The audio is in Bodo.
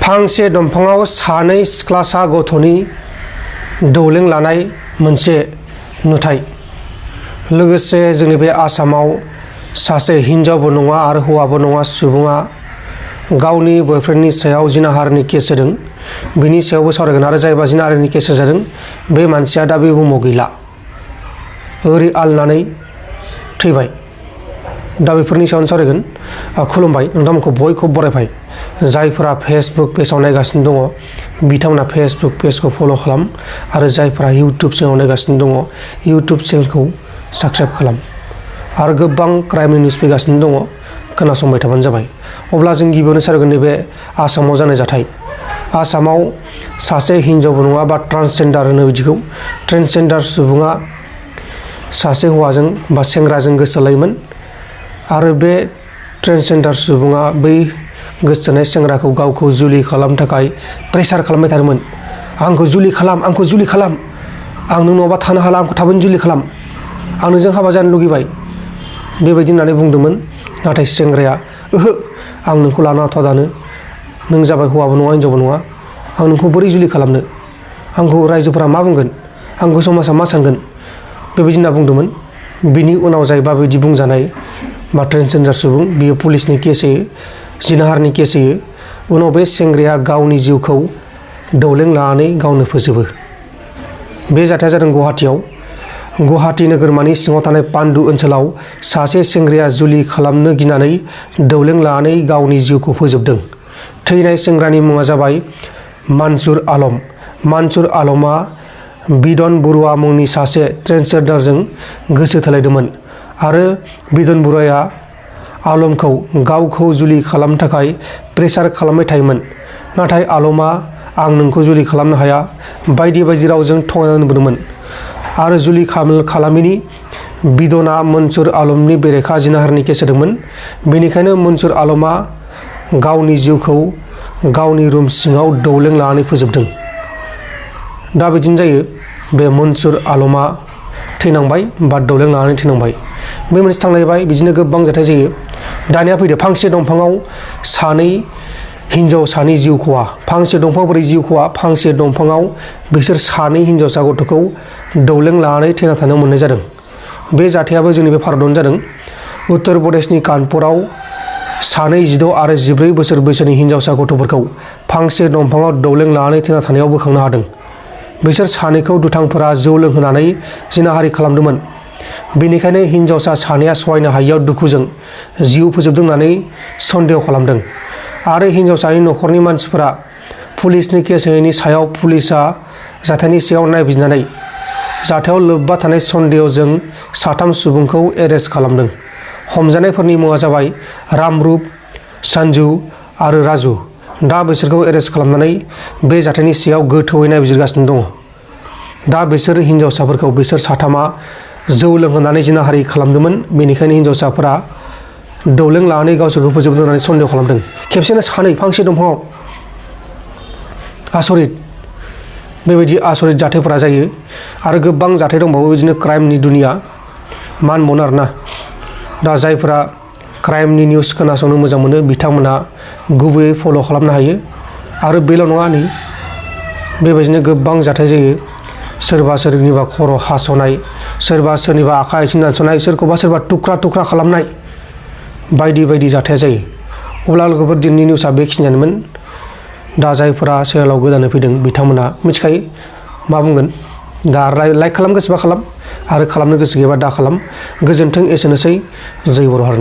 फांसे दंफाङाव सानै सिख्लासा गथ'नि दौलें लानाय मोनसे नुथाय। लोगोसे जोंनि बे आसामाव सासे हिनजावबो नङा आरो हौवाबो नङा सुबुङा गावनि बयफ्रेन्डनि सायाव जिनाहारिनि केस होदों। बिनि सायावबो सावरायगोन आरो जायबा जिनाहारिनि केस जादों बे मानसिया दा बे बुहुमाव गैला, ओरै आलनानै थैबाय। दा बेफोरनि सायावनो सावरायगोन। खुलुमबाय, नोंथांमोनखौ बयखौबो बरायबाय। जायफोरा फेसबुक पेजाव नायगासिनो दङ बिथांमोना फेसबुक पेजखौ फल' खालाम आरो जायफोरा इउटुब चेनेलाव नायगासिनो दङ इउटुब चेनेलखौ साबस्क्राइब खालाम। आरो गोबां क्राइमनि निउस फैगासिनो दङ, खोनासंबाय थाबानो जाबाय। अब्ला जों गिबियावनो सावरायगोन नैबे आसामाव जानाय जाथाय। आसामाव सासे हिनजावबो नङा बा ट्रान्सजेन्डार होनो बिदिखौ, ट्रान्सजेन्डार सुबुङा सासे हौवाजों बा सेंग्राजों गोसोलायोमोन आरो बे ट्रान्सजेन्डार सुबुङा बै गोसोथोनाय सेंग्राखौ गावखौ जुलि खालामनो थाखाय प्रेसार खालामबाय थादोंमोन। आंखौ जुलि खालाम, आंखौ जुलि खालाम, आं नों नङाबा थानो हाला, आंखौ थाबैनो जुलि खालाम, आं नोंजों हाबा जानो लुगैबाय, बेबायदि होननानै बुंदोंमोन। नाथाय सेंग्राया ओहो, आं नोंखौ लानो हाथ'आ दानो, नों जाबाय हौवाबो नङा हिनजावबो नङा, आं नोंखौ बोरै जुलि खालामनो, आंखौ रायजोफोरा मा बुंगोन, आंखौ समाजा मा सानगोन, बेबायदि होनना बुंदोंमोन। बिनि उनाव जायबा बिदि बुंजानाय बा ट्रान्सजेन्डार सुबुं बियो पुलिसनि केस होयो, जिनाहारिनि केस होयो। उनाव बे सेंग्राया गावनि जिउखौ दौलें लानानै गावनो फोजोबो। बे जाथाया जादों गुवाहाटियाव। गुवाहाटि नोगोरमानि सिङाव थानाय पान्डु ओनसोलाव सासे सेंग्राया जुलि खालामनो गिनानै दौलें लानानै गावनि जिउखौ फोजोबदों। थैनाय सेंग्रानि मुङा जाबाय मानसुर आलम। मानसुर आलमा बिदन बरुवा मुंनि सासे ट्रान्सजेन्डारजों गोसो थोलायदोंमोन आरो बिदन बरुवाया आलमखौ गावखौ जुलि खालामनो थाखाय प्रेसार खालामबाय थायोमोन। नाथाय आलमा आं नोंखौ जुलि खालामनो हाया बायदि बायदि रावजों थगायनानै बुंदोंमोन आरो जुलि खालामिनि बिदना मनसुर आलमनि बेरेखा जिनाहारिनि केस होदोंमोन। बेनिखायनो मनसुर आलमा गावनि जिउखौ गावनि रुम सिङाव दौलें लानानै फोजोबदों। दा बिदिनो जायो, बे मनसुर आलमा थैनांबाय बा दौलें लानानै थैनांबाय। बे मोनसे थांलायबाय, बिदिनो गोबां जाथाय जायो। दानिया फैदो, फांसे दंफाङाव सानै हिनजावसानि जिउ खहा। फांसे दंफाङाव बोरै जिउ खहा? फांसे दंफाङाव बिसोर सानै हिनजावसा गथ'खौ दौलें लानानै थैना थानो मोननाय जादों। बे जाथायाबो जोंनि बे भारतावनो जादों। उत्तर प्रदेशनि कानपुराव सानै 16 आरो 14 बोसोर बैसोनि हिनजावसा गथ'फोरखौ फांसे दंफाङाव दौलें लानानै थैना थानायाव बोखांनो हादों। बिसोर सानैखौ दुथांफोरा जौ लोंहोनानै जिनाहारि खालामदोंमोन। बेनिखायनो हिनजावसा सानैया सहायनो हायियाव दुखुजों जिउ फोजोबदों होननानै सन्देह खालामदों। आरो हिनजावसानि न'खरनि मानसिफोरा पुलिसनि केस होनायनि सायाव पुलिसा जाथायनि सायाव नायबिजिरनानै जाथायाव लोब्बा थानाय सन्देहजों 3 सुबुंखौ एरेस्ट खालामदों। हमजानायफोरनि मुङा जाबाय रामरुप, सन्जु आरो राजु। दा बिसोरखौ एरेस्ट खालामनानै बे जाथायनि सायाव गोथौयै नायबिजिरगासिनो दङ। दा बिसोर हिनजावसाफोरखौ बिसोर 3 जौ लोंहोनानै जिनाहारि खालामदोंमोन। बेनिखायनो हिनजावसाफोरा दौलें लानानै गावसोरखौ फोजोबदों होननानै सन्देह खालामदों। खेबसेनो सानै फांसे दंफाङाव। आसरित, बेबायदि आसरित जाथायफोरा जायो आरो गोबां जाथाय दंबावो बिदिनो क्राइमनि दुनिया। मा होनबावनो आरोना। दा जायफोरा क्राइमनि निउस खोनासंनो मोजां मोनो बिथांमोना गुबैयै फल' खालामनो हायो। आरो बेल' नङा, नै बेबायदिनो गोबां जाथाय जायो। सोरबा सोरनिबा खर' हास'नाय, सोरबा सोरनिबा आखाइ आथिं दानस'नाय, सोरखौबा सोरबा टुक्रा टुक्रा खालामनाय, बायदि बायदि जाथाया जायो। अब्ला लोगोफोर, दिनैनि निउसआ बेखिनियानोमोन। दा जायफोरा चेनेलाव गोदानै फैदों बिथांमोना मिथिखायो मा बुंगोन। दा लाइक खालाम, गोसोबा खालाम, आरो खालामनो गोसो गैयाबा दा खालाम। गोजोन्थों, एसेनोसै। जै बर' हारि।